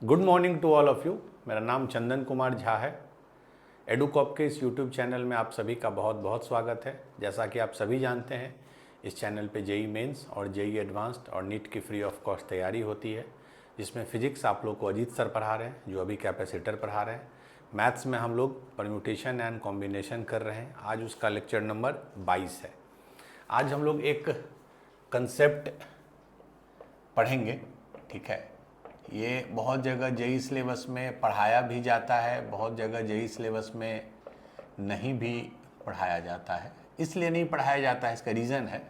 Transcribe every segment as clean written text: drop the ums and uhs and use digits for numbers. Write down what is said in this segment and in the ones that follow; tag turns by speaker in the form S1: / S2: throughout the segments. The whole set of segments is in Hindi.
S1: Good morning to all of you. मेरा नाम चंदन कुमार झा है। एडुकॉप के इस यूट्यूब चैनल में आप सभी का बहुत बहुत स्वागत है। जैसा कि आप सभी जानते हैं, इस चैनल पे जेई मेंस और जेई एडवांस्ड और नीट की फ्री ऑफ कॉस्ट तैयारी होती है, जिसमें फिजिक्स आप लोग को अजीत सर पढ़ा रहे हैं, जो अभी कैपेसिटर पढ़ा रहे हैं। मैथ्स में हम लोग परम्यूटेशन एंड कॉम्बिनेशन कर रहे हैं। आज उसका लेक्चर नंबर 22 है। आज हम लोग एक कंसेप्ट पढ़ेंगे, ठीक है। ये बहुत जगह जेई सिलेबस में पढ़ाया भी जाता है, बहुत जगह जेई सिलेबस में नहीं भी पढ़ाया जाता है। इसलिए नहीं पढ़ाया जाता है, इसका रीज़न है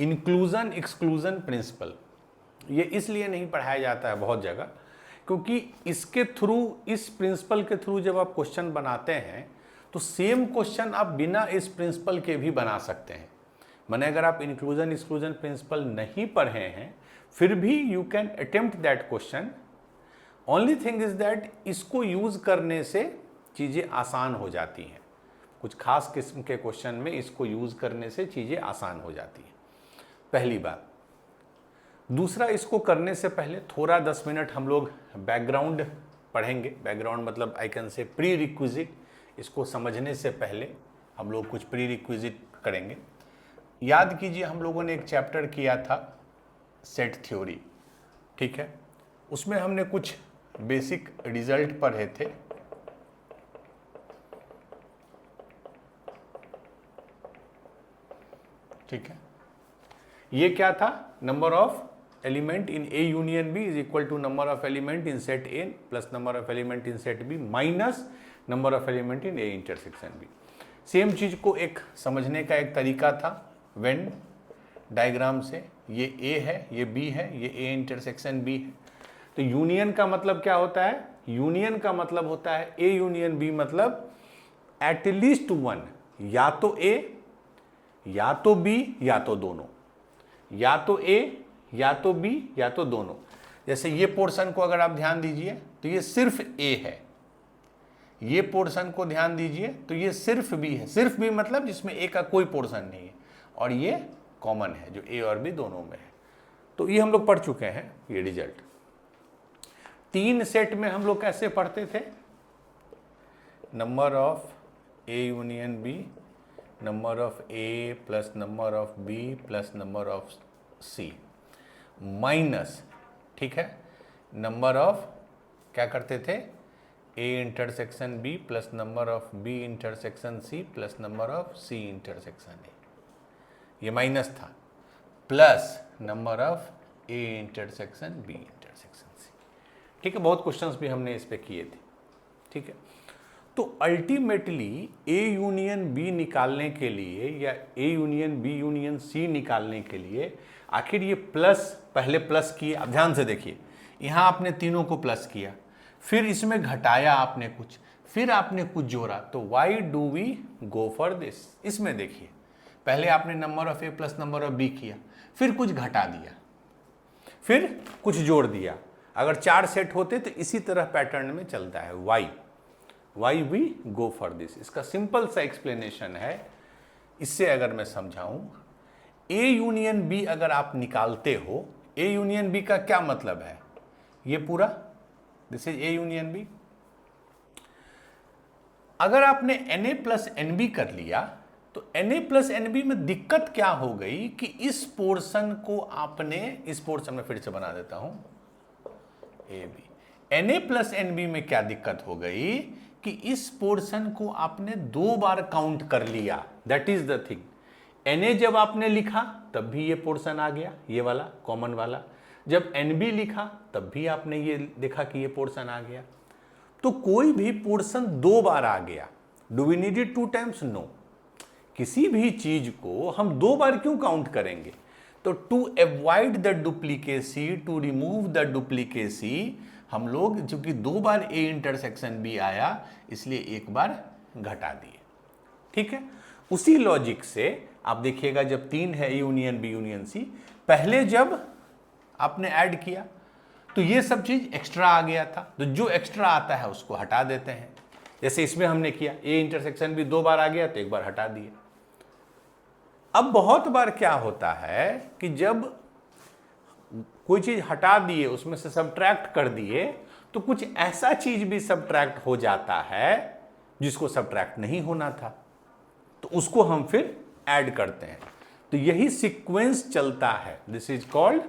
S1: इंक्लूजन एक्सक्लूजन प्रिंसिपल। ये इसलिए नहीं पढ़ाया जाता है बहुत जगह, क्योंकि इसके थ्रू, इस प्रिंसिपल के थ्रू जब आप क्वेश्चन बनाते हैं तो सेम क्वेश्चन आप बिना इस प्रिंसिपल के भी बना सकते हैं। माने अगर आप इंक्लूजन एक्सक्लूजन प्रिंसिपल नहीं पढ़े हैं फिर भी you can attempt that question. Only thing is that इसको यूज करने से चीज़ें आसान हो जाती हैं। कुछ खास किस्म के क्वेश्चन में इसको यूज करने से चीज़ें आसान हो जाती हैं, पहली बात। दूसरा, इसको करने से पहले थोड़ा 10 मिनट हम लोग बैकग्राउंड पढ़ेंगे। बैकग्राउंड मतलब I can say pre requisite. इसको समझने से पहले हम लोग कुछ प्री रिक्विजिट करेंगे। याद कीजिए, हम लोगों ने एक चैप्टर किया था सेट थ्योरी, ठीक है। उसमें हमने कुछ बेसिक रिजल्ट पढ़े थे। ठीक है, ये क्या था? Number of element in A union B is equal to number of element in set A plus number of element in set B minus number of element in A intersection B. Same चीज को एक समझने का एक तरीका था वेन डायग्राम से। ये ए है, ये बी है, ये ए इंटरसेक्शन बी है। तो यूनियन का मतलब क्या होता है? यूनियन का मतलब होता है ए यूनियन बी, मतलब एटलीस्ट वन, या तो ए या तो बी या तो दोनों, या तो ए या तो बी या तो दोनों। जैसे ये पोर्शन को अगर आप ध्यान दीजिए तो ये सिर्फ ए है, ये पोर्शन को ध्यान दीजिए तो ये सिर्फ बी है। सिर्फ बी मतलब जिसमें ए का कोई पोर्शन नहीं है, और ये कॉमन है जो ए और बी दोनों में है। तो ये हम लोग पढ़ चुके हैं ये रिजल्ट। 3 सेट में हम लोग कैसे पढ़ते थे? Number of A union B, number of A plus number of B plus number of C minus, ठीक है, नंबर ऑफ, क्या करते थे? A intersection B plus number of B intersection C plus number of C intersection A, ये माइनस था, plus number of A intersection B intersection C. ठीक है, बहुत क्वेश्चंस भी हमने इस पे किए थे, ठीक है। तो अल्टीमेटली ए यूनियन बी निकालने के लिए या A union B union C निकालने के लिए आखिर ये प्लस, पहले प्लस किए, अब ध्यान से देखिए, यहाँ आपने तीनों को प्लस किया, फिर इसमें घटाया आपने कुछ, फिर आपने कुछ जोड़ा, तो why do we go for this? इसमें देखिए, पहले आपने number of A plus number of B किया, फिर कुछ घटा दिया, फिर कुछ जोड़ दिया। अगर 4 सेट होते तो इसी तरह पैटर्न में चलता है। Why we go for this, इसका सिंपल सा एक्सप्लेनेशन है। इससे अगर मैं समझाऊं, ए यूनियन बी अगर आप निकालते हो, ए यूनियन बी का क्या मतलब है? ये पूरा, this is A union B. अगर आपने n A plus n B कर लिया तो Na प्लस एनबी में दिक्कत क्या हो गई कि इस पोर्शन को आपने, इस पोर्शन में फिर से बना देता हूं A B. Na plus n B में क्या दिक्कत हो गई कि इस पोर्शन को आपने 2 बार काउंट कर लिया। That is the thing. Na जब आपने लिखा तब भी ये पोर्शन आ गया, ये वाला कॉमन वाला। जब NB लिखा तब भी आपने ये देखा कि ये पोर्शन आ गया। तो कोई भी पोर्शन 2 बार आ गया। Do we need it 2 times? No. किसी भी चीज को हम 2 बार क्यों काउंट करेंगे? तो to avoid the duplicacy, to remove the duplicacy, हम लोग चूंकि 2 बार ए इंटरसेक्शन बी आया इसलिए 1 बार घटा दिए, ठीक है। उसी लॉजिक से आप देखिएगा, जब 3 है A union B union C, पहले जब आपने ऐड किया तो ये सब चीज एक्स्ट्रा आ गया था, तो जो एक्स्ट्रा आता है उसको हटा देते हैं। जैसे इसमें हमने किया, ए इंटरसेक्शन भी 2 बार आ गया तो 1 बार हटा दिए। अब बहुत बार क्या होता है कि जब कोई चीज हटा दिए, उसमें से सब्ट्रैक्ट कर दिए, तो कुछ ऐसा चीज भी सब्ट्रैक्ट हो जाता है जिसको सब्ट्रैक्ट नहीं होना था, तो उसको हम फिर ऐड करते हैं। तो यही सीक्वेंस चलता है। This is called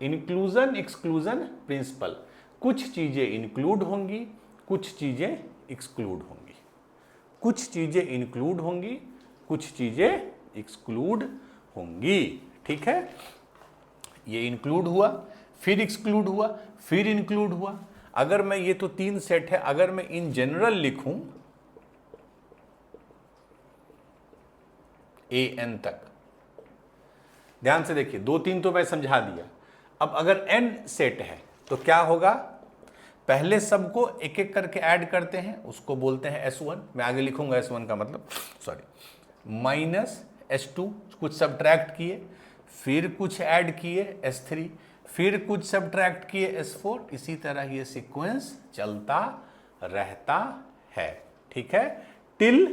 S1: inclusion exclusion principal. कुछ चीजें इंक्लूड होंगी, कुछ चीजें एक्सक्लूड होंगी, कुछ चीजें इंक्लूड होंगी, कुछ चीजें एक्सक्लूड होंगी। ठीक है, ये इंक्लूड हुआ, फिर एक्सक्लूड हुआ, फिर इंक्लूड हुआ। अगर मैं, ये तो 3 सेट है, अगर मैं इन जनरल लिखूं an तक, ध्यान से देखिए, 2 3 तो मैं समझा दिया। अब अगर n सेट है तो क्या होगा, पहले सबको एक एक करके ऐड करते हैं, उसको बोलते हैं S1। मैं आगे लिखूंगा S1 का मतलब, माइनस S2, कुछ सब्ट्रैक्ट किए, फिर कुछ ऐड किए S3, फिर कुछ सब्ट्रैक्ट किए S4। इसी तरह ये सीक्वेंस चलता रहता है। ठीक है, टिल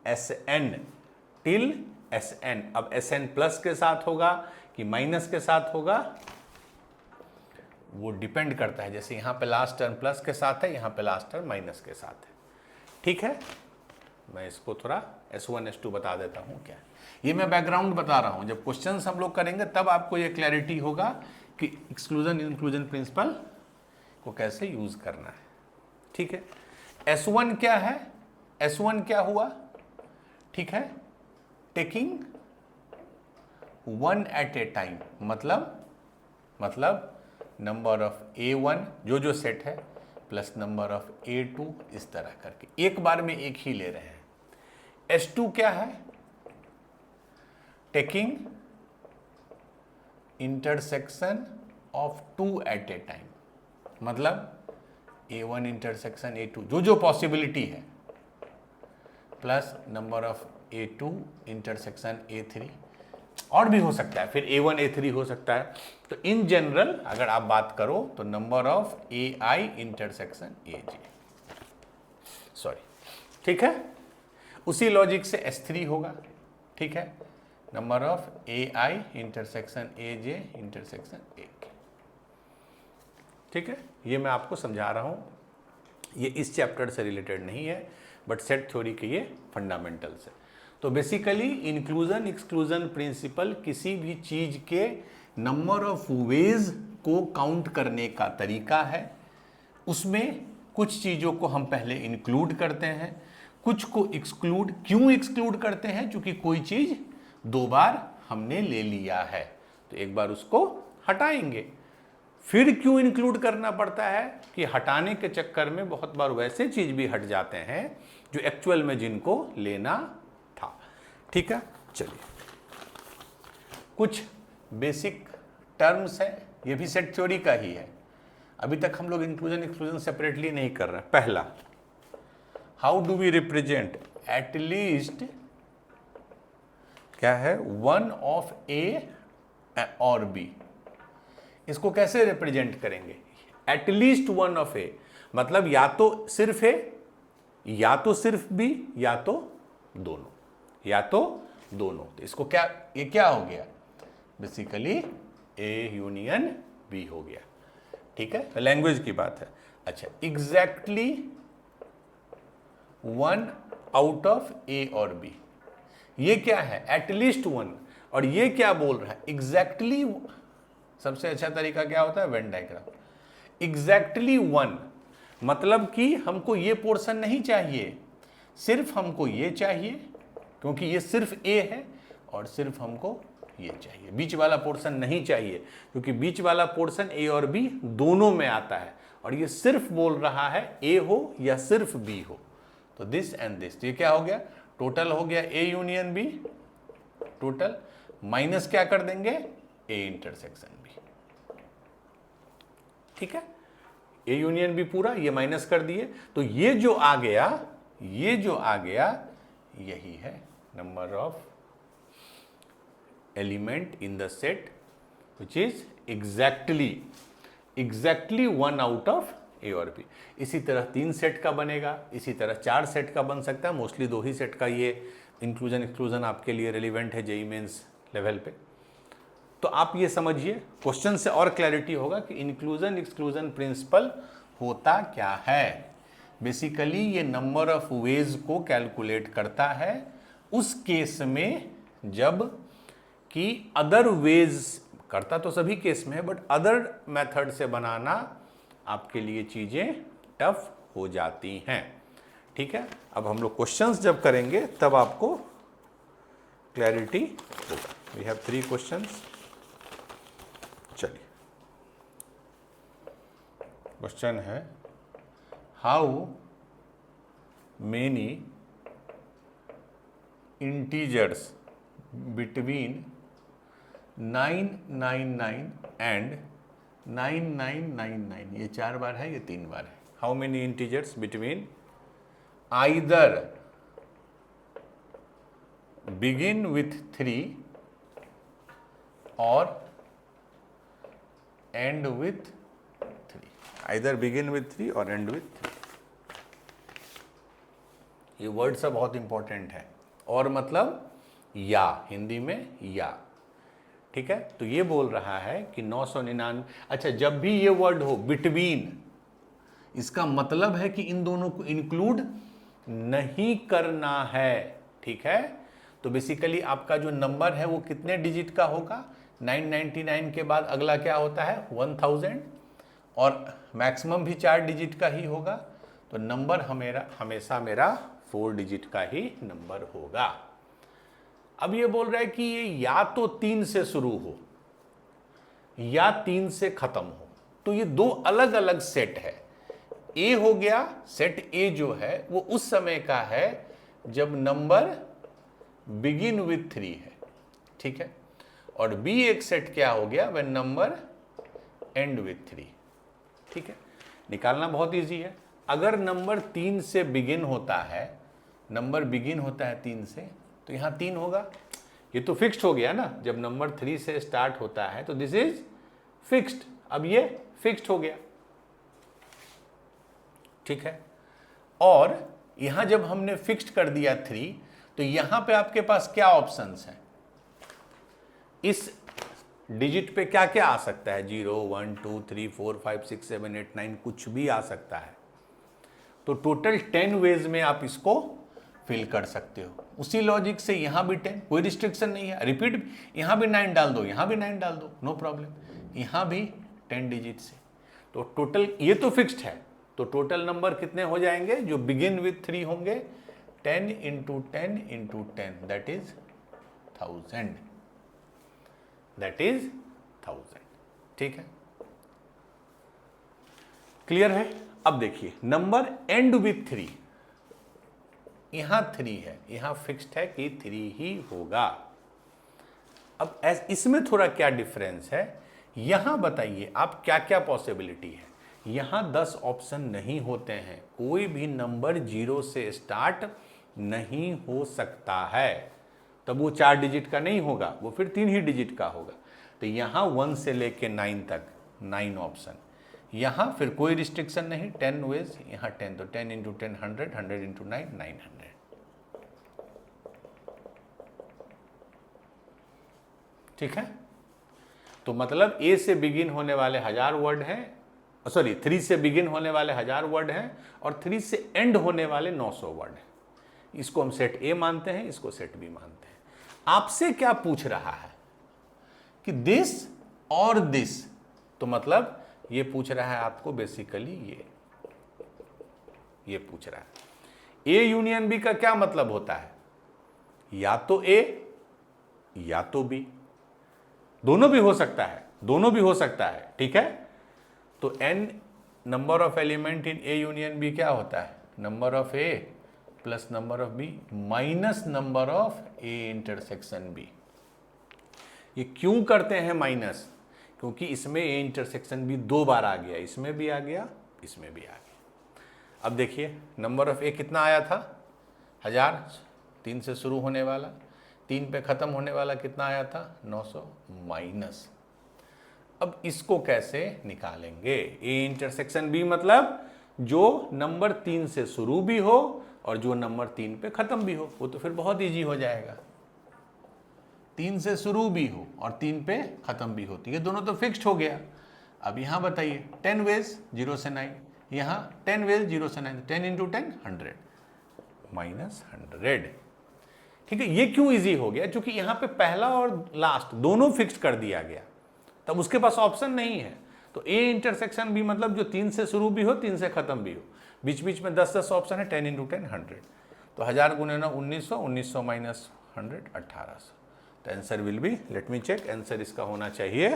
S1: Sn, टिल Sn। अब Sn प्लस के साथ होगा कि माइनस के साथ होगा, वो डिपेंड करता है। जैसे यहां पे लास्ट टर्म प्लस के साथ है, यहां पे लास्ट टर्म माइनस के साथ है। ठीक है, मैं इसको थोड़ा S1 S2 बता देता हूं क्या। ये मैं बैकग्राउंड बता रहा हूं, जब क्वेश्चंस हम लोग करेंगे तब आपको ये क्लैरिटी होगा कि एक्सक्लूजन इंक्लूजन प्रिंसिपल को कैसे यूज करना है। ठीक है, S1 क्या है, S1 क्या हुआ, ठीक है, taking one at a time, मतलब नंबर ऑफ A1 जो सेट है प्लस नंबर ऑफ A2, इस तरह करके एक बार में एक ही ले रहे हैं। S2 क्या है, taking intersection of 2 at a time, मतलब A1 इंटरसेक्शन A2 जो पॉसिबिलिटी है, plus number of A2 intersection A3, और भी हो सकता है, फिर A1 A3 हो सकता है। तो इन जनरल अगर आप बात करो तो number of AI intersection AJ, ठीक है, उसी लॉजिक से S3 होगा। ठीक है, number of AI intersection AJ intersection AK। ठीक है, ये मैं आपको समझा रहा हूं, ये इस चैप्टर से रिलेटेड नहीं है, बट सेट थ्योरी के ये फंडामेंटल्स है। तो बेसिकली इंक्लूजन एक्सक्लूजन प्रिंसिपल किसी भी चीज के नंबर ऑफ वेज को काउंट करने का तरीका है। उसमें कुछ चीजों को हम पहले इंक्लूड करते हैं, कुछ को एक्सक्लूड। क्यों एक्सक्लूड करते हैं, क्योंकि कोई चीज 2 बार हमने ले लिया है, तो एक बार उसको हटाएंगे। फिर क्यों इंक्लूड करना पड़ता है, कि हटाने के चक्कर में बहुत बार वैसे चीज भी हट जाते हैं जो एक्चुअल में जिनको लेना था। ठीक है, चलिए कुछ बेसिक टर्म्स हैं, ये भी सेट थ्योरी का ही है। अभी तक हम लोग इंक्लूजन एक्सक्लूजन सेपरेटली नहीं कर रहे हैं। पहला, how do we represent at least, क्या है, वन ऑफ ए और बी। इसको कैसे रिप्रेजेंट करेंगे, एटलीस्ट वन ऑफ ए, मतलब या तो सिर्फ ए, या तो सिर्फ बी, या तो दोनों, या तो दोनों। तो इसको क्या, ये क्या हो गया, बेसिकली ए यूनियन बी हो गया। ठीक है, लैंग्वेज की बात है। अच्छा, exactly one out of A और बी, ये क्या है, एटलीस्ट वन। और ये क्या बोल रहा है, एग्जैक्टली। सबसे अच्छा तरीका क्या होता है, वेन डायग्राम। एग्जैक्टली वन मतलब कि हमको ये पोर्शन नहीं चाहिए, सिर्फ हमको ये चाहिए, क्योंकि ये सिर्फ ए है, और सिर्फ हमको ये चाहिए, बीच वाला पोर्शन नहीं चाहिए, क्योंकि बीच वाला पोर्शन ए और बी दोनों में आता है, और ये सिर्फ बोल रहा है ए हो या सिर्फ बी हो। तो दिस एंड दिस, ये क्या हो गया, टोटल हो गया A union B, total minus क्या कर देंगे, ए इंटरसेक्शन बी। ठीक है, ए यूनियन बी पूरा, ये माइनस कर दिए, तो ये जो आ गया, ये जो आ गया, यही है number of element in the set which is exactly one out of A और बी। इसी तरह 3 सेट का बनेगा, इसी तरह 4 सेट का बन सकता है। मोस्टली 2 ही सेट का ये इंक्लूजन एक्सक्लूजन आपके लिए रिलेवेंट है जेईई मेंस लेवल पे। तो आप ये समझिए, क्वेश्चन से और क्लैरिटी होगा कि इंक्लूजन एक्सक्लूजन प्रिंसिपल होता क्या है। बेसिकली ये नंबर ऑफ वेज को कैलकुलेट करता है उस केस में जब कि अदर वेज, करता तो सभी केस में है बट अदर मेथड से बनाना आपके लिए चीजें टफ हो जाती हैं। ठीक है, अब हम लोग क्वेश्चंस जब करेंगे तब आपको क्लैरिटी होगा। We have 3 questions. चलिए, क्वेश्चन है how many integers between 999 and 9999, ये 4 बार है, ये 3 बार है। How many integers between either begin with 3 और end with 3, either begin with 3 और एंड विथ 3। ये वर्ड सब बहुत इंपॉर्टेंट है, और मतलब या, हिंदी में या। ठीक है, तो ये बोल रहा है कि 999, अच्छा जब भी ये वर्ड हो बिटवीन, इसका मतलब है कि इन दोनों को इंक्लूड नहीं करना है। ठीक है, तो बेसिकली आपका जो नंबर है वो कितने डिजिट का होगा? 999 के बाद अगला क्या होता है? 1000, और मैक्सिमम भी 4 डिजिट का ही होगा। तो नंबर हमेशा मेरा 4 डिजिट का ही नंबर होगा। अब ये बोल रहा है कि ये या तो 3 से शुरू हो या 3 से खत्म हो, तो ये 2 अलग अलग सेट है। ए हो गया, सेट ए जो है वो उस समय का है जब नंबर बिगिन विथ 3 है। ठीक है, और बी एक सेट क्या हो गया? When number and with 3। ठीक है, निकालना बहुत इजी है। अगर नंबर 3 से बिगिन होता है, नंबर बिगिन होता है 3 से, तो यहां 3 होगा। ये तो फिक्स्ड हो गया ना, जब नंबर 3 से स्टार्ट होता है तो दिस इज फिक्स्ड। अब ये फिक्स्ड हो गया। ठीक है, और यहां जब हमने फिक्स्ड कर दिया 3, तो यहां पे आपके पास क्या ऑप्शंस हैं? इस डिजिट पे क्या क्या आ सकता है? 0, 1, 2, 3, 4, 5, 6, 7, 8, 9, कुछ भी आ सकता है। तो टोटल 10 वेज में आप इसको फिल कर सकते हो। उसी लॉजिक से यहां भी 10, कोई रिस्ट्रिक्शन नहीं है। रिपीट, यहां भी 9 डाल दो, यहां भी 9 डाल दो, नो प्रॉब्लम। यहां भी 10 डिजिट से। तो टोटल ये तो फिक्स्ड है, तो टोटल नंबर कितने हो जाएंगे जो बिगिन विथ 3 होंगे? 10 into 10 into 10, that is 1000, that is 1000। ठीक है, क्लियर है? अब देखिए, नंबर एंड विथ 3, यहां 3 है, यहां फिक्स्ड है कि 3 ही होगा। अब इसमें थोड़ा क्या डिफरेंस है, यहां बताइए आप क्या क्या पॉसिबिलिटी है। यहां 10 ऑप्शन नहीं होते हैं, कोई भी नंबर 0 से स्टार्ट नहीं हो सकता है, तब वो 4 डिजिट का नहीं होगा, वो फिर 3 ही डिजिट का होगा। तो यहां 1 से लेके 9 तक 9 ऑप्शन, यहां फिर कोई रिस्ट्रिक्शन नहीं, 10 वेज, यहां 10, तो 10 इंटू 10 100, 100 इंटू 9 900। ठीक है, तो मतलब ए से बिगिन होने वाले 1000 वर्ड हैं, सॉरी 3 से बिगिन होने वाले 1000 वर्ड हैं, और 3 से एंड होने वाले 900 वर्ड हैं। इसको हम सेट ए मानते हैं, इसको सेट बी मानते हैं। आपसे क्या पूछ रहा है कि दिस और दिस, तो मतलब ये पूछ रहा है आपको बेसिकली ये पूछ रहा है। ए यूनियन बी का क्या मतलब होता है? या तो ए या तो बी, दोनों भी हो सकता है, दोनों भी हो सकता है। ठीक है, तो n number of element in A union B क्या होता है? Number of A plus number of B minus number of A intersection B. ये क्यों करते हैं माइनस? क्योंकि इसमें ए इंटरसेक्शन बी 2 बार आ गया, इसमें भी आ गया, इसमें भी आ गया। अब देखिए, नंबर ऑफ ए कितना आया था? 1000, 3 से शुरू होने वाला, 3 पे खत्म होने वाला कितना आया था? 900 माइनस। अब इसको कैसे निकालेंगे? ए इंटरसेक्शन बी मतलब जो नंबर 3 से शुरू भी हो और जो नंबर 3 पे खत्म भी हो, वो तो फिर बहुत इजी हो जाएगा।
S2: 3 से शुरू भी हो और 3 पे खत्म भी होती है, दोनों तो फिक्स्ड हो गया। अब यहाँ बताइए 10 वेज 0 से 9, यहाँ 10 वेज 0 से 9, 10 इंटू 10 100 माइनस 100। ठीक है, ये क्यों इजी हो गया? क्योंकि यहाँ पे पहला और लास्ट दोनों फिक्स्ड कर दिया गया, तब उसके पास ऑप्शन नहीं है। तो ए इंटरसेक्शन भी मतलब जो 3 से शुरू भी हो 3 से खत्म भी हो, बीच बीच में 10-10 ऑप्शन है, 10 इंटू 10 100। तो 1000 गुने 9 1900, 1900 माइनस 100 1800। तो answer will be, let me check, answer इसका होना चाहिए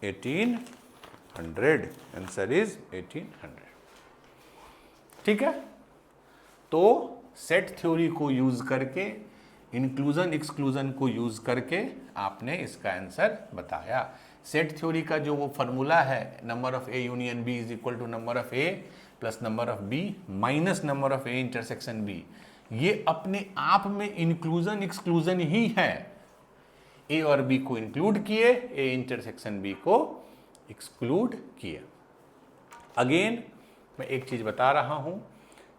S2: 1800। Answer is 1800। ठीक है, तो सेट थ्योरी को यूज करके, इंक्लूजन एक्सक्लूजन को यूज करके आपने इसका आंसर बताया। सेट थ्योरी का जो वो फॉर्मूला है, number of A union B is equal to number of A plus number of B minus number of A intersection B, ये अपने आप में इंक्लूजन एक्सक्लूजन ही है। ए और बी को इंक्लूड किए, ए इंटरसेक्शन बी को एक्सक्लूड किए। अगेन मैं एक चीज बता रहा हूं,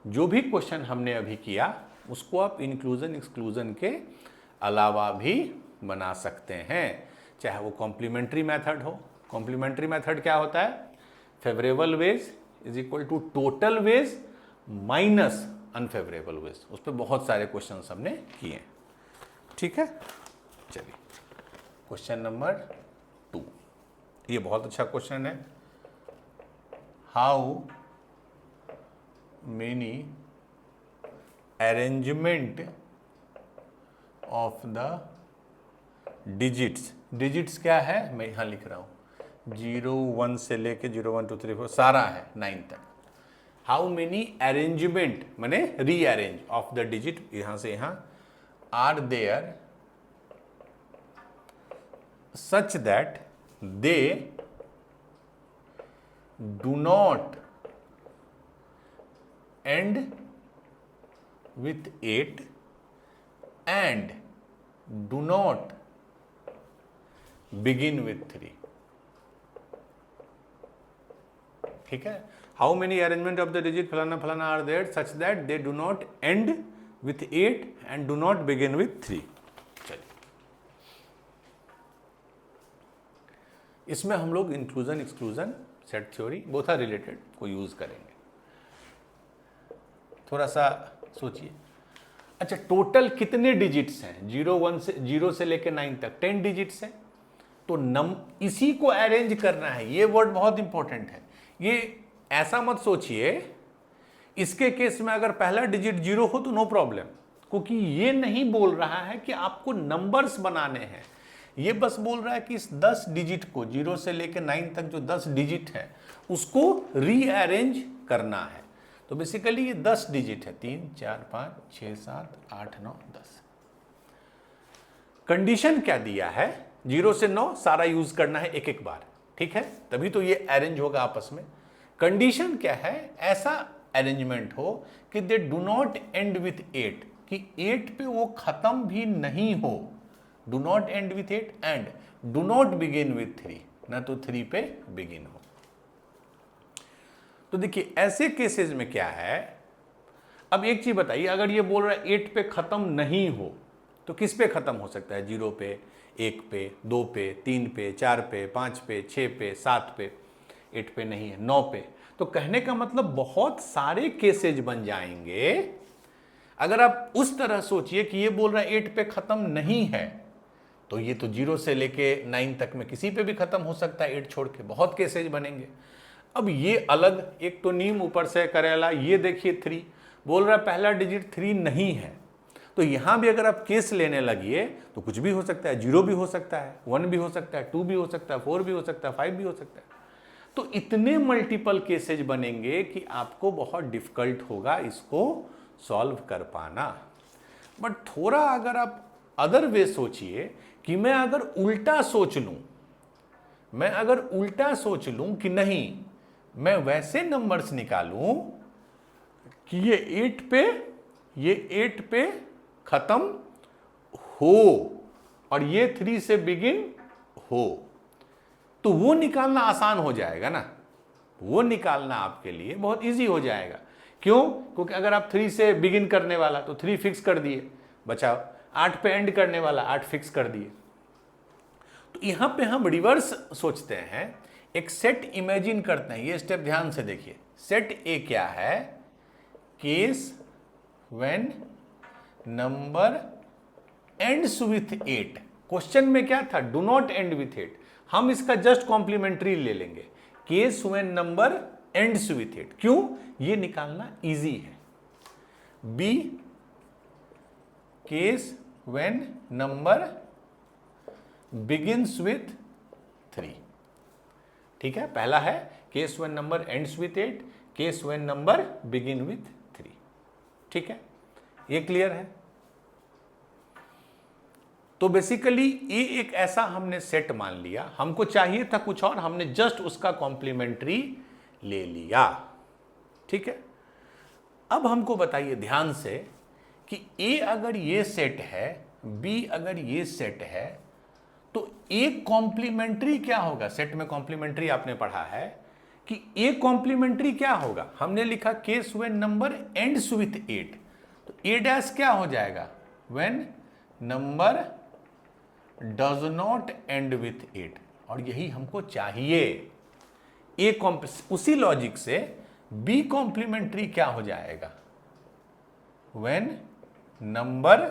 S2: जो भी क्वेश्चन हमने अभी किया उसको आप इंक्लूजन एक्सक्लूजन के अलावा भी बना सकते हैं, चाहे वो कॉम्प्लीमेंट्री मेथड हो। कॉम्प्लीमेंट्री मेथड क्या होता है? Favourable ways is equal to total ways minus unfavourable ways. उस पर बहुत सारे क्वेश्चन हमने किए। ठीक है, चलिए क्वेश्चन नंबर 2, ये बहुत अच्छा क्वेश्चन है। How many arrangement of the digits, digits क्या है मैं यहां लिख रहा हूं, 0 1 से लेके 0 1 2 3 4 सारा है 9 तक। हाउ मेनी अरेंजमेंट माने रीअरेंज ऑफ द डिजिट, यहां से यहां, are there such that they do not end with 8 and do not begin with 3। ठीक है, how many arrangement of the digit फलाना फलाना are there such that they do not end with 8 and do not begin with 3। चलिए, इसमें हम लोग inclusion exclusion set theory both are related को यूज करेंगे। थोड़ा सा सोचिए, अच्छा टोटल कितने डिजिट्स हैं? 0 से लेकर 9 तक 10 डिजिट्स हैं। तो इसी को अरेंज करना है, ये वर्ड बहुत इंपॉर्टेंट है। ये ऐसा मत सोचिए इसके केस में अगर पहला डिजिट 0 हो तो नो प्रॉब्लम, क्योंकि ये नहीं बोल रहा है कि आपको नंबर्स बनाने हैं, ये बस बोल रहा है कि इस 10 डिजिट को 0 से लेकर 9 तक जो 10 डिजिट है उसको रीअरेंज करना है। तो बेसिकली ये 10 डिजिट है, 3 4 5 6 7 8 9 10। कंडीशन क्या दिया है? 0 से 9 सारा यूज करना है एक एक बार, ठीक है, तभी तो ये अरेंज होगा आपस में। कंडीशन क्या है? ऐसा अरेंजमेंट हो कि दे डू नॉट एंड विथ 8, कि 8 पे वो खत्म भी नहीं हो। Do not end with 8 and do not begin with 3, ना तो 3 पे बिगिन हो। तो देखिए ऐसे केसेस में क्या है, अब एक चीज बताइए, अगर ये बोल रहा है 8 पे खत्म नहीं हो तो किस पे खत्म हो सकता है? 0 पे, 1 पे, 2 पे, 3 पे, 4 पे, 5 पे, 6 पे, 7 पे, 8 पे नहीं है, 9 पे। तो कहने का मतलब बहुत सारे केसेज बन जाएंगे। अगर आप उस तरह सोचिए कि ये बोल रहा है 8 पे खत्म नहीं है, तो ये तो 0 से लेके 9 तक में किसी पे भी खत्म हो सकता है, 8 छोड़ के, बहुत केसेज बनेंगे। अब ये अलग, एक तो नीम ऊपर से करेला, ये देखिए 3 बोल रहा है पहला डिजिट 3 नहीं है, तो यहां भी अगर आप केस लेने लगिए तो कुछ भी हो सकता है, 0 भी हो सकता है, 1 भी हो सकता है, 2 भी हो सकता है, 4 भी हो सकता है, 5 भी हो सकता है। तो इतने मल्टीपल केसेज बनेंगे कि आपको बहुत डिफिकल्ट होगा इसको सॉल्व कर पाना। बट थोड़ा अगर आप अदर वे सोचिए कि मैं अगर उल्टा सोच लूं, कि नहीं मैं वैसे नंबर्स निकालूं कि ये 8 पे खत्म हो और ये 3 से बिगिन हो, तो वो निकालना आसान हो जाएगा ना, वो निकालना आपके लिए बहुत इजी हो जाएगा। क्यों? क्योंकि अगर आप 3 से बिगिन करने वाला तो 3 फिक्स कर दिए, बचाओ 8 पे एंड करने वाला 8 फिक्स कर दिए, तो यहां पे हम रिवर्स सोचते हैं, एक सेट इमेजिन करते हैं। ये स्टेप ध्यान से देखिए। सेट ए क्या है? Case when number ends with 8। Question में क्या था? Do not end with 8। हम इसका जस्ट कॉम्प्लीमेंट्री ले लेंगे, case when number ends with 8। क्यों? ये निकालना इजी है। B, case when number begins with 3। ठीक है, पहला है case when number ends with 8, case when number begin with 3। ठीक है, ये क्लियर है। तो बेसिकली ये एक ऐसा हमने सेट मान लिया, हमको चाहिए था कुछ और, हमने जस्ट उसका कॉम्प्लीमेंट्री ले लिया। ठीक है, अब हमको बताइए ध्यान से कि ए अगर ये सेट है, बी अगर ये सेट है, तो ए कॉम्प्लीमेंट्री क्या होगा? सेट में कॉम्प्लीमेंट्री आपने पढ़ा है कि ए कॉम्प्लीमेंट्री क्या होगा? हमने लिखा case when number ends with 8, तो ए डैश क्या हो जाएगा? When number does not end with 8। और यही हमको चाहिए। ए उसी लॉजिक से बी कॉम्प्लीमेंट्री क्या हो जाएगा? When number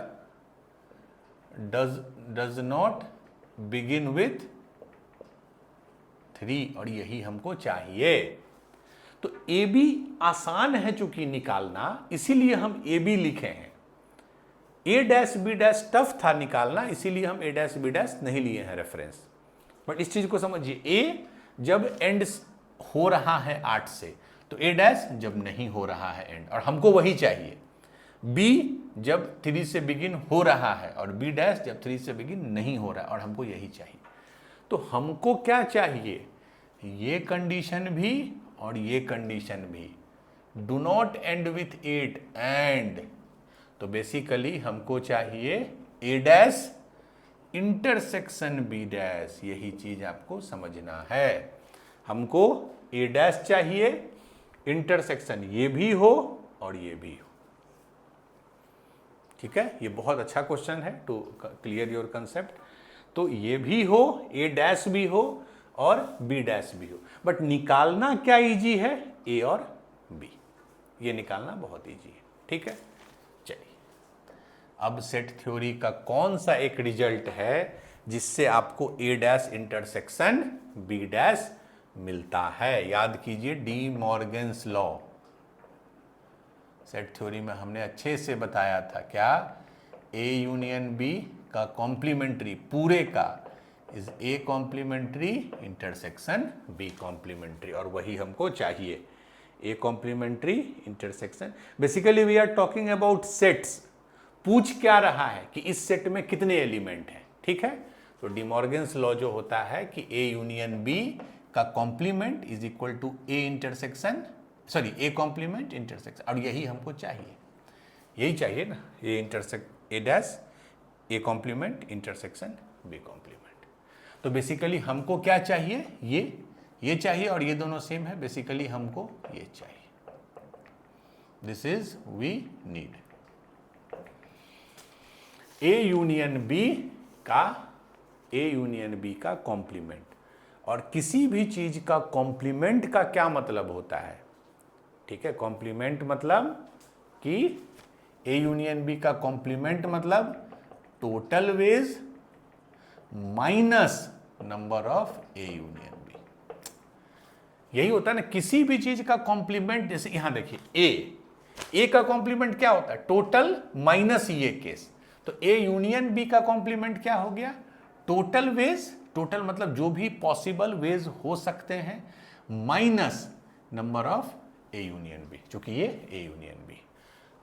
S2: does not begin with 3। और यही हमको चाहिए। तो ए बी आसान है चूंकि निकालना, इसीलिए हम ए बी लिखे हैं। ए डैश बी डैश टफ था निकालना, इसीलिए हम ए डैश बी डैश नहीं लिए हैं रेफरेंस। बट इस चीज को समझिए, ए जब एंड हो रहा है 8 से, तो ए डैश जब नहीं हो रहा है एंड, और हमको वही चाहिए। बी जब 3 से बिगिन हो रहा है, और बी डैश जब 3 से बिगिन नहीं हो रहा है, और हमको यही चाहिए। तो हमको क्या चाहिए? ये कंडीशन भी और ये कंडीशन भी। Do not end with 8 and, तो बेसिकली हमको चाहिए ए डैश इंटरसेक्शन बी डैश। यही चीज आपको समझना है। हमको ए डैश चाहिए, इंटरसेक्शन ये भी हो और ये भी हो। ठीक है, ये बहुत अच्छा क्वेश्चन है टू क्लियर योर कंसेप्ट। तो ये भी हो, ए डैश भी हो और बी डैश भी हो। बट निकालना क्या इजी है? ए और बी, ये निकालना बहुत इजी है। ठीक है, चलिए अब सेट थ्योरी का कौन सा एक रिजल्ट है जिससे आपको A dash intersection B dash मिलता है? याद कीजिए De Morgan's law. Set theory में हमने अच्छे से बताया था क्या? ए यूनियन बी का कॉम्प्लीमेंट्री पूरे का is A complementary intersection B complementary, और वही हमको चाहिए। A complementary intersection, basically we are talking about sets. पूछ क्या रहा है कि इस सेट में कितने एलिमेंट हैं। ठीक है, तो डी मॉर्गन्स लॉ जो होता है कि ए यूनियन बी का complement is equal to A intersection, sorry A complement intersection, और यही हमको चाहिए। यही चाहिए ना, A intersect A dash A complement intersection B complement. तो बेसिकली हमको क्या चाहिए? ये चाहिए, और ये दोनों सेम है। बेसिकली हमको ये चाहिए। This is we need A union B का कॉम्प्लीमेंट। और किसी भी चीज का कॉम्प्लीमेंट का क्या मतलब होता है? ठीक है, कॉम्प्लीमेंट मतलब कि ए यूनियन बी का कॉम्प्लीमेंट मतलब total ways minus number of A union B. यही होता है ना, किसी भी चीज का कॉम्प्लीमेंट। जैसे यहां देखिए ए का कॉम्प्लीमेंट क्या होता है? टोटल माइनस ये केस। तो ए यूनियन बी का कॉम्प्लीमेंट क्या हो गया? टोटल वेज, टोटल मतलब जो भी पॉसिबल वेज हो सकते हैं, minus number of A union B, क्योंकि ये ए यूनियन बी।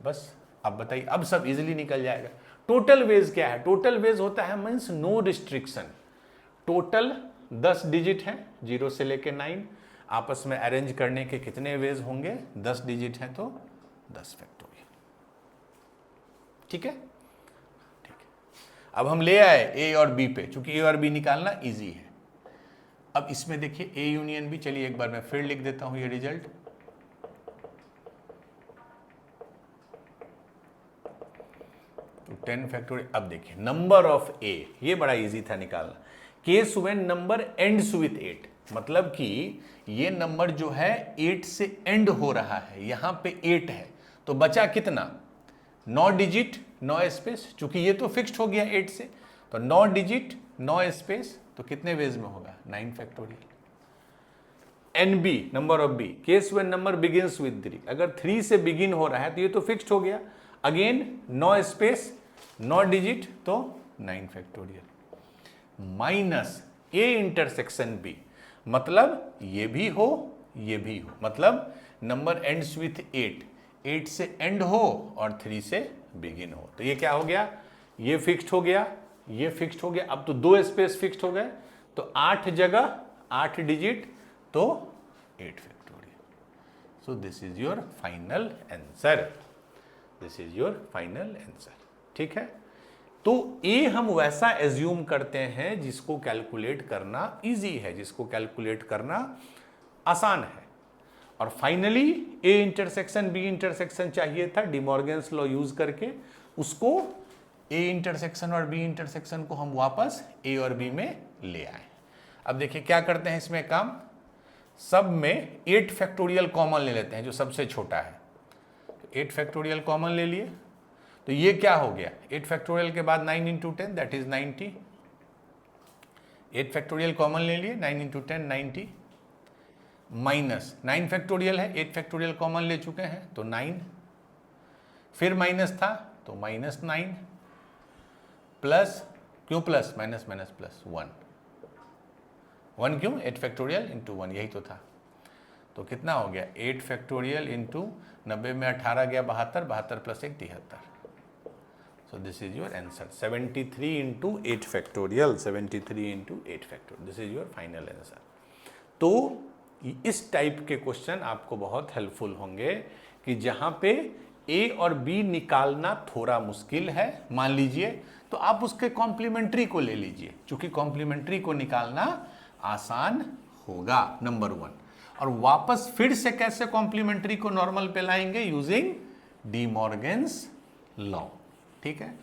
S2: बस अब बताइए, अब सब इजीली निकल जाएगा। टोटल वेज क्या है? टोटल वेज होता है means no restriction. Total 10 digit है, 0 से लेके 9। आपस में अरेंज करने के कितने वेज होंगे? 10 डिजिट है तो 10 फैक्टोरियल। ठीक है, ठीक है। अब हम ले आए ए और बी पे, चूंकि ए और बी निकालना इजी है। अब इसमें देखिए ए यूनियन बी, चलिए एक बार मैं फिर लिख देता हूं ये रिजल्ट। तो 10 फैक्टोरियल। अब देखिए नंबर ऑफ ए, ये बड़ा इजी था निकालना। Case when number ends with 8, मतलब कि ये नंबर जो है 8 से एंड हो रहा है, यहां पे 8 है, तो बचा कितना, 9 डिजिट 9 स्पेस, चूंकि ये तो फिक्स्ड हो गया 8 से, तो 9 डिजिट 9 स्पेस, तो कितने वेज में होगा, 9 factorial. NB number of B, case when number begins with 3, अगर 3 से बिगिन हो रहा है तो ये तो फिक्स्ड हो गया, अगेन 9 स्पेस 9 डिजिट तो 9 factorial, minus A intersection B, मतलब ये भी हो ये भी हो, मतलब नंबर एंड्स विथ 8, 8 से एंड हो और 3 से बिगिन हो, तो ये क्या हो गया, ये फिक्स्ड हो गया, ये फिक्स्ड हो गया, अब तो 2 स्पेस फिक्स्ड हो गए, तो 8 जगह 8 डिजिट तो 8 factorial. So this is your final answer, this is your final answer, ठीक है। तो ए हम वैसा एज्यूम करते हैं जिसको कैलकुलेट करना इजी है, जिसको कैलकुलेट करना आसान है, और finally A intersection B intersection चाहिए था डिमॉर्गन्स लॉ यूज करके, उसको ए इंटरसेक्शन और बी इंटरसेक्शन को हम वापस ए और बी में ले आए। अब देखिए क्या करते हैं इसमें काम, सब में 8 फैक्टोरियल कॉमन ले लेते हैं जो सबसे छोटा है, तो 8 फैक्टोरियल कॉमन ले लिए, तो ये क्या हो गया, 8 फैक्टोरियल के बाद 9 into 10 that is 90, 8 factorial common ले लिए, 9 इंटू 10 90, माइनस 9 फैक्टोरियल है, 8 फैक्टोरियल कॉमन ले चुके हैं तो 9, फिर माइनस था तो माइनस 9, प्लस क्यों प्लस, माइनस माइनस प्लस 1 क्यों, 8 फैक्टोरियल इंटू 1 यही तो था, तो कितना हो गया 8 फैक्टोरियल इंटू 90 में 18 गया 72, 72 plus 1 73, so this is your answer 73 into 8 factorial, 73 into 8 factorial, this is your final answer। तो इस टाइप के क्वेश्चन आपको बहुत हेल्पफुल होंगे कि जहां पे ए और बी निकालना थोड़ा मुश्किल है, मान लीजिए, तो आप उसके कॉम्प्लीमेंट्री को ले लीजिए, क्योंकि कॉम्प्लीमेंट्री को निकालना आसान होगा नंबर 1, और वापस फिर से कैसे कॉम्प्लीमेंट्री को नॉर्मल पे लाएंगे, यूजिंग डी मॉर्गन्स लॉ, ठीक है।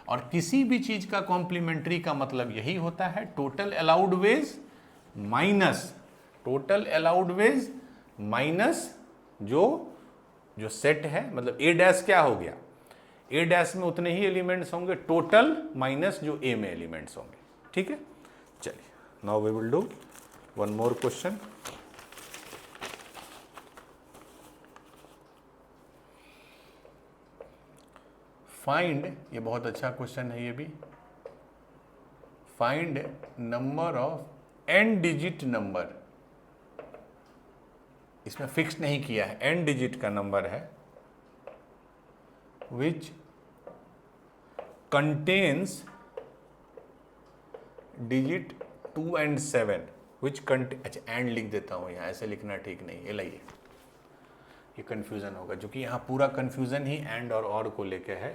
S2: और किसी भी चीज का कॉम्प्लीमेंट्री का मतलब यही होता है, total allowed ways minus total allowed ways minus जो सेट है, मतलब ए डैश क्या हो गया, ए डैश में उतने ही एलिमेंट्स होंगे टोटल माइनस जो ए में एलिमेंट्स होंगे, ठीक है। चलिए now we will do one more question. Find, ये बहुत अच्छा क्वेश्चन है ये भी, find number of n digit number, इसमें फिक्स नहीं किया है, एन डिजिट का नंबर है, which contains digit 2 and 7, which contain, अच्छा एंड लिख देता हूं यहां, ऐसे लिखना ठीक नहीं, ये लाइए, ये कंफ्यूजन होगा, क्योंकि यहां पूरा कंफ्यूजन ही एंड और को लेके है,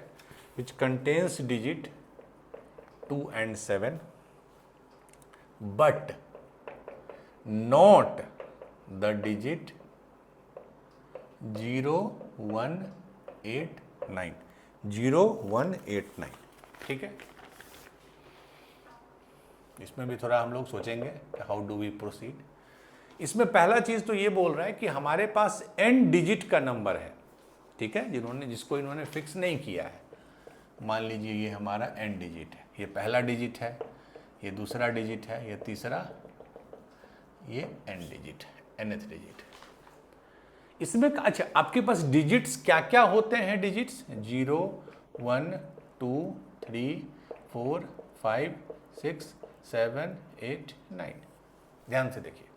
S2: which contains digit 2 and 7 but not the digit 0 1 8 9, 0 1 8 9, ठीक है। इसमें भी थोड़ा हम लोग सोचेंगे कि हाउ डू वी प्रोसीड। इसमें पहला चीज तो ये बोल रहा है कि हमारे पास n डिजिट का नंबर है, ठीक है, जिसको इन्होंने फिक्स नहीं किया है। मान लीजिए ये हमारा n डिजिट है, ये पहला डिजिट है, ये दूसरा डिजिट है, ये तीसरा, ये n डिजिट है, nth डिजिट। इसमें अच्छा आपके पास डिजिट्स क्या क्या होते हैं, डिजिट्स 0 1 2 3 4 5 6 7 8 9, ध्यान से देखिए,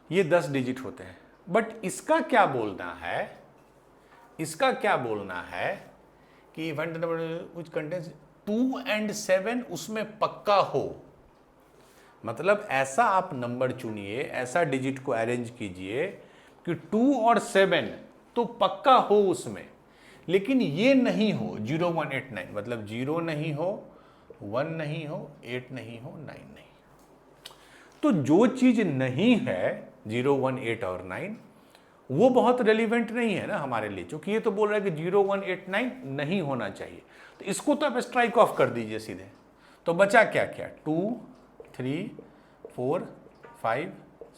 S2: ये 10 डिजिट होते हैं, बट इसका क्या बोलना है, इसका क्या बोलना है कि event number which contains 2 and 7 उसमें पक्का हो, मतलब ऐसा आप नंबर चुनिए, ऐसा डिजिट को अरेंज कीजिए कि 2 और 7 तो पक्का हो उसमें, लेकिन ये नहीं हो 0 1 8 9, मतलब 0 नहीं हो, 1 नहीं हो, 8 नहीं हो, 9 नहीं। तो जो चीज नहीं है 0 1 8 और 9 वो बहुत रेलिवेंट नहीं है ना हमारे लिए, क्योंकि ये तो बोल रहा है कि 0 1 8 9 नहीं होना चाहिए, तो इसको तो आप स्ट्राइक ऑफ कर दीजिए सीधे। तो बचा क्या क्या 2 3 4 5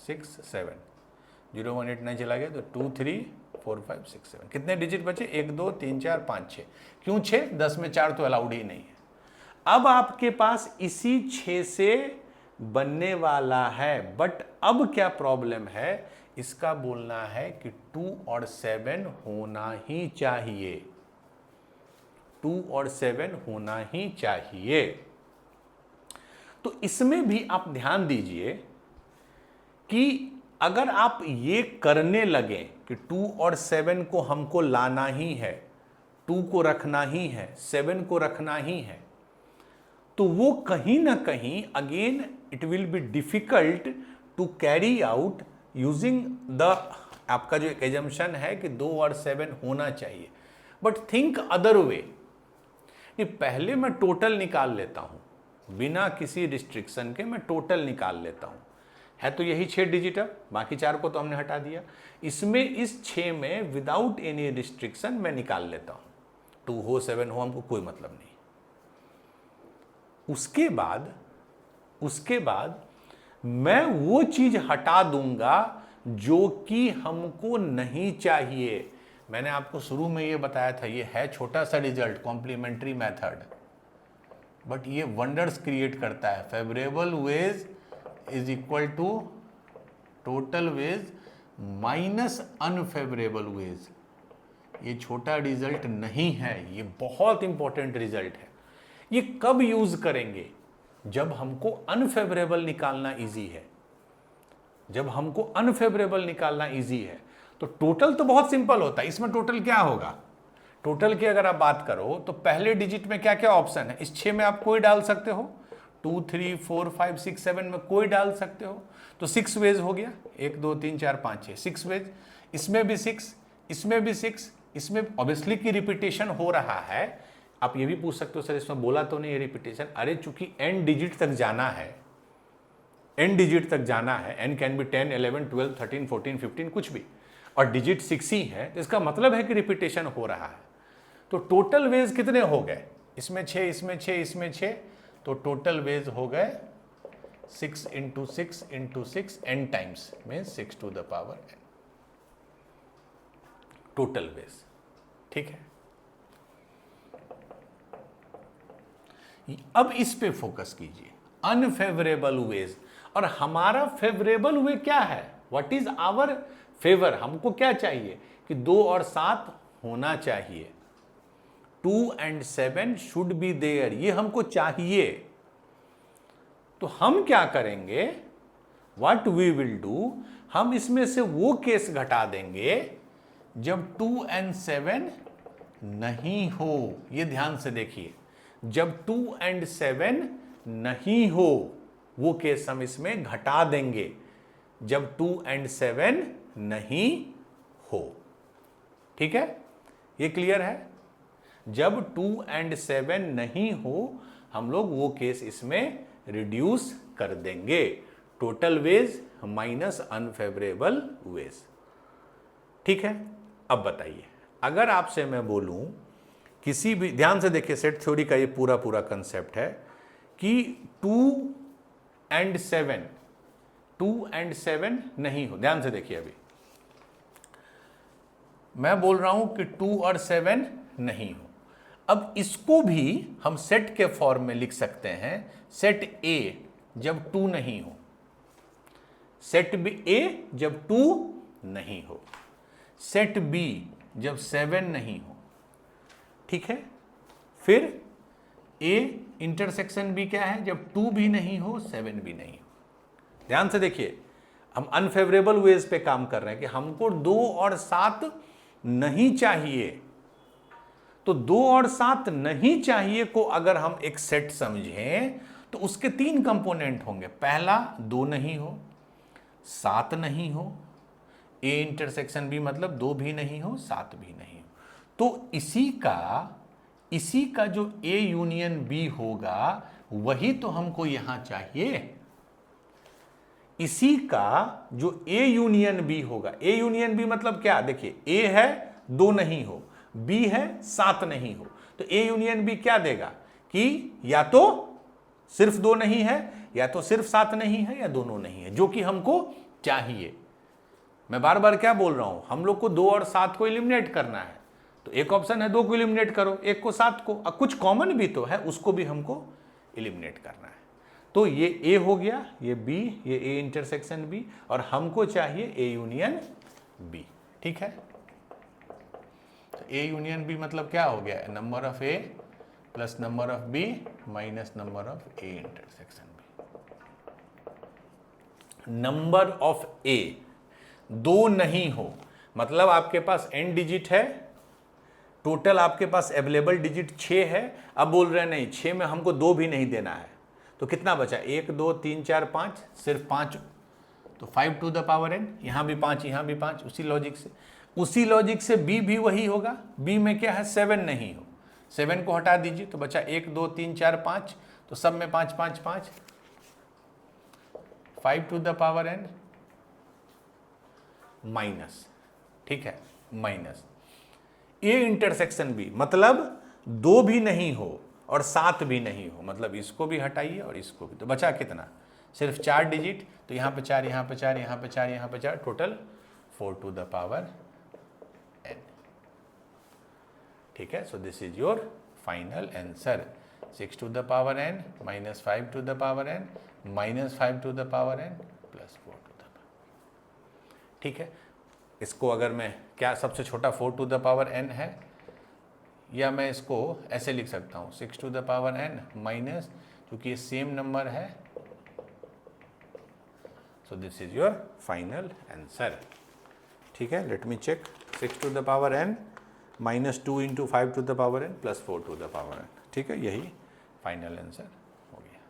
S2: 6 7, 0 1 8 9 चला गया तो 2 3 4 5 6 7, कितने डिजिट बचे? 1 2 3 4 5 6। क्यों 6? 10 में 4 तो अलाउड ही नहीं है। अब आपके पास इसी 6 से बनने वाला है, बट अब क्या प्रॉब्लम है? इसका बोलना है कि 2 और 7 होना ही चाहिए, 2 और 7 होना ही चाहिए। तो इसमें भी आप ध्यान दीजिए कि अगर आप ये करने लगे कि 2 और 7 को हमको लाना ही है, 2 को रखना ही है, 7 को रखना ही है, तो वो कहीं ना कहीं again it will be difficult to carry out using the, आपका जो एक एजम्पशन है कि 2 और 7 होना चाहिए, बट थिंक अदर वे। पहले मैं टोटल निकाल लेता हूं, बिना किसी रिस्ट्रिक्शन के मैं टोटल निकाल लेता हूं। है तो यही 6 डिजिट, बाकी 4 को तो हमने हटा दिया। इसमें इस 6 में विदाउट एनी रिस्ट्रिक्शन मैं निकाल लेता हूं, 2 हो 7 हो हमको कोई मतलब नहीं। उसके बाद मैं वो चीज हटा दूंगा जो कि हमको नहीं चाहिए। मैंने आपको शुरू में ये बताया था, ये है छोटा सा रिजल्ट, कॉम्प्लीमेंट्री मेथड, बट ये वंडर्स क्रिएट करता है। Favourable ways is equal to total ways minus unfavourable ways. ये छोटा रिजल्ट नहीं है, ये बहुत इंपॉर्टेंट रिजल्ट है। ये कब यूज करेंगे? जब हमको अनफेवरेबल निकालना इजी है, जब हमको अनफेवरेबल निकालना इजी है। तो टोटल तो बहुत सिंपल होता है। इसमें टोटल क्या होगा? टोटल की अगर आप बात करो तो पहले डिजिट में क्या क्या ऑप्शन है? इस 6 में आप कोई डाल सकते हो, 2 3 4 5 6 7 में कोई डाल सकते हो, तो 6 वेज हो गया, 1 2 3 4 5 6, 6 वेज। इसमें भी 6, इसमें भी 6, इसमें ऑब्वियसली की रिपीटेशन हो रहा है। आप ये भी पूछ सकते हो सर इसमें बोला तो नहीं है रिपीटेशन। अरे चूंकि n डिजिट तक जाना है, n डिजिट तक जाना है, n कैन बी 10 11 12 13 14 15 कुछ भी, और डिजिट 6 ही है, तो इसका मतलब है कि रिपीटेशन हो रहा है। तो टोटल वेज कितने हो गए? इसमें 6, इसमें 6, इसमें 6, तो टोटल वेज हो गए 6 into 6 into 6 n times, means 6 to the power n total ways. ठीक है, अब इस पे फोकस कीजिए, अनफेवरेबल वेज। और हमारा फेवरेबल वे क्या है? What is our favour? हमको क्या चाहिए कि 2 और 7 होना चाहिए, 2 and 7 शुड बी देयर, ये हमको चाहिए। तो हम क्या करेंगे? व्हाट वी विल डू, हम इसमें से वो केस घटा देंगे जब 2 and 7 नहीं हो। ये ध्यान से देखिए, जब 2 and 7 नहीं हो वो केस हम इसमें घटा देंगे, जब 2 and 7 नहीं हो। ठीक है, ये क्लियर है? जब 2 and 7 नहीं हो हम लोग वो केस इसमें रिड्यूस कर देंगे, total ways minus unfavourable ways. ठीक है, अब बताइए, अगर आपसे मैं बोलूं किसी भी, ध्यान से देखिए, सेट थ्योरी का ये पूरा कंसेप्ट है कि 2 and 7 नहीं हो। ध्यान से देखिए, अभी मैं बोल रहा हूं कि 2 और 7 नहीं हो। अब इसको भी हम सेट के फॉर्म में लिख सकते हैं, सेट A जब 2 नहीं हो, सेट A जब 2 नहीं हो, सेट B जब 7 नहीं हो। ठीक है, फिर A इंटरसेक्शन B क्या है? जब 2 भी नहीं हो, 7 भी नहीं हो। ध्यान से देखिए, हम अनफेवरेबल वेज पे काम कर रहे हैं कि हमको 2 और 7 नहीं चाहिए। तो 2 और 7 नहीं चाहिए को अगर हम एक सेट समझें तो उसके 3 कंपोनेंट होंगे। पहला, 2 नहीं हो, 7 नहीं हो, A इंटरसेक्शन B मतलब 2 भी नहीं हो, 7 भी नहीं हो। तो इसी का जो A यूनियन B होगा वही तो हमको यहां चाहिए। इसी का जो A यूनियन B होगा, A यूनियन B मतलब क्या? देखिए, A है 2 नहीं हो, B है 7 नहीं हो, तो A यूनियन B क्या देगा कि या तो सिर्फ 2 नहीं है, या तो सिर्फ 7 नहीं है, या दोनों नहीं है, जो कि हमको चाहिए। मैं बार बार क्या बोल रहा हूं, हम लोग को 2 और 7 को एलिमिनेट करना है, तो एक ऑप्शन है 2 को एलिमिनेट करो, 1 को 7 को, अब कुछ कॉमन भी तो है, उसको भी हमको एलिमिनेट करना है। तो ये ए हो गया, ये बी, ये ए इंटरसेक्शन बी, और हमको चाहिए ए यूनियन बी। ठीक है, तो ए यूनियन बी मतलब क्या हो गया, number of A plus number of B minus number of A intersection B. Number of A 2 नहीं हो, मतलब आपके पास n डिजिट है, टोटल आपके पास अवेलेबल डिजिट 6 है। अब बोल रहे हैं नहीं, 6 में हमको 2 भी नहीं देना है, तो कितना बचा, 1 2 3 4 5, सिर्फ 5, तो 5 टू द पावर n, यहाँ भी 5 यहाँ भी 5। उसी लॉजिक से b भी वही होगा। b में क्या है, 7 नहीं हो, 7 को हटा दीजिए तो बचा 1 2 3 4 5, तो सब में 5 5 5, 5 to the power n minus, ठीक है, माइनस ए इंटरसेक्शन बी, मतलब 2 भी नहीं हो और 7 भी नहीं हो, मतलब इसको भी हटाइए और इसको भी, तो बचा कितना, सिर्फ 4 डिजिट, तो यहाँ पे 4 यहाँ पे 4 यहाँ पे 4 यहाँ पे 4, total 4 to the power n। ठीक है, so this is your final answer, 6 to the power n minus 5 to the power n minus 5 to the power n plus 4 to the power. ठीक है, इसको अगर मैं, क्या सबसे छोटा 4 टू द पावर n है, या मैं इसको ऐसे लिख सकता हूँ 6 to the power n minus, क्योंकि ये सेम नंबर है, so this is your final answer. ठीक है, let me check, 6 to the power n minus 2 into 5 to the power n plus 4 to the power n। ठीक है, यही फाइनल आंसर हो गया।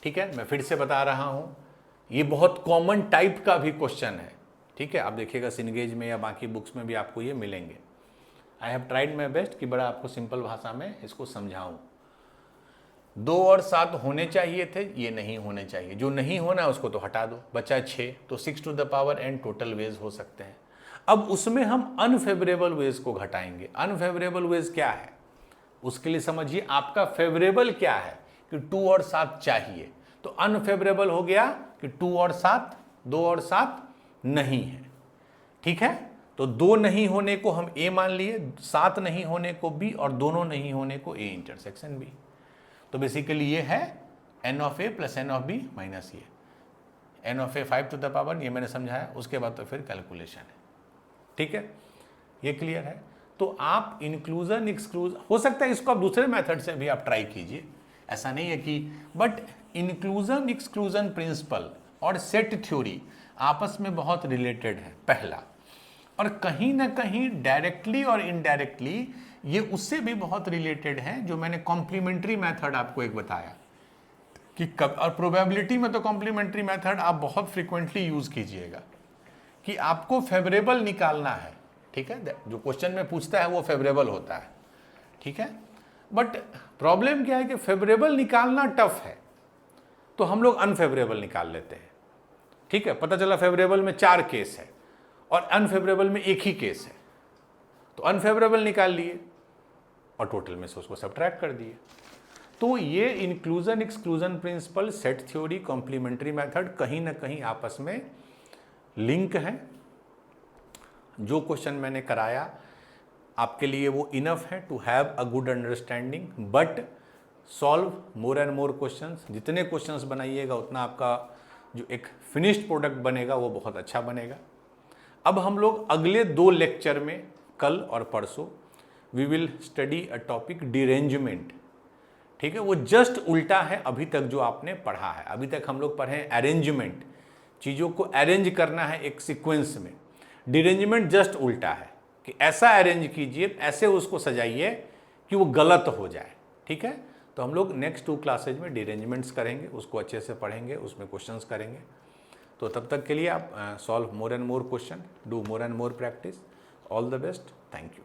S2: ठीक है, मैं फिर से बता रहा हूँ, ये बहुत कॉमन टाइप का भी क्वेश्चन है। ठीक है, आप देखिएगा सिनगेज में या बाकी बुक्स में भी आपको ये मिलेंगे। I have tried my best कि बड़ा आपको सिंपल भाषा में इसको समझाऊं। 2 और 7 होने चाहिए थे, ये नहीं होने चाहिए, जो नहीं होना है उसको तो हटा दो, बचा 6, तो 6 to the power n total ways हो सकते हैं। अब उसमें हम अनफेवरेबल वेज को घटाएंगे। अनफेवरेबल वेज क्या है, उसके लिए समझिए आपका फेवरेबल क्या है कि 2 और 7 चाहिए, तो अनफेवरेबल हो गया कि 2 और 7, 2 और 7 नहीं है। ठीक है, तो 2 नहीं होने को हम a मान लिए, 7 नहीं होने को b, और दोनों नहीं होने को a इंटरसेक्शन b। तो बेसिकली ये है n of a plus n of b minus ये n of a 5 to the power, ये मैंने समझाया, उसके बाद तो फिर कैलकुलेशन है। ठीक है, ये क्लियर है। तो आप इंक्लूजन एक्सक्लूजन, हो सकता है इसको आप दूसरे मेथड से भी आप ट्राई कीजिए, ऐसा नहीं है कि, बट इंक्लूजन एक्सक्लूजन प्रिंसिपल और सेट थ्योरी आपस में बहुत रिलेटेड है, पहला, और कहीं ना कहीं डायरेक्टली और इनडायरेक्टली ये उससे भी बहुत रिलेटेड है जो मैंने कॉम्प्लीमेंट्री मेथड आपको एक बताया कि कब, और प्रोबेबिलिटी में तो कॉम्प्लीमेंट्री मेथड आप बहुत फ्रीक्वेंटली यूज कीजिएगा कि आपको फेवरेबल निकालना है। ठीक है, जो क्वेश्चन में पूछता है वो फेवरेबल होता है। ठीक है, बट प्रॉब्लम क्या है कि फेवरेबल निकालना टफ है, तो हम लोग अनफेवरेबल निकाल लेते हैं। ठीक है, पता चला फेवरेबल में 4 केस है और अनफेवरेबल में 1 ही केस है, तो अनफेवरेबल निकाल लिए और टोटल में से उसको सब्ट्रैक्ट कर दिए। तो ये inclusion exclusion principle, set theory, complementary method कहीं ना कहीं आपस में लिंक है। जो क्वेश्चन मैंने कराया आपके लिए वो इनफ है to have a good understanding, but solve more and more questions. जितने क्वेश्चंस बनाइएगा उतना आपका जो एक फिनिश्ड प्रोडक्ट बनेगा वो बहुत अच्छा बनेगा। अब हम लोग अगले 2 लेक्चर में, कल और परसों, we will study a topic derangement. ठीक है, वो जस्ट उल्टा है अभी तक जो आपने पढ़ा है। अभी तक हम लोग पढ़े अरेंजमेंट, चीज़ों को अरेंज करना है एक सीक्वेंस में। डिरेंजमेंट जस्ट उल्टा है कि ऐसा अरेंज कीजिए, ऐसे उसको सजाइए कि वो गलत हो जाए। ठीक है, तो हम लोग नेक्स्ट 2 क्लासेज में डिरेंजमेंट्स करेंगे, उसको अच्छे से पढ़ेंगे, उसमें क्वेश्चंस करेंगे। तो तब तक के लिए आप solve more and more question, do more and more practice. All the best, thank you.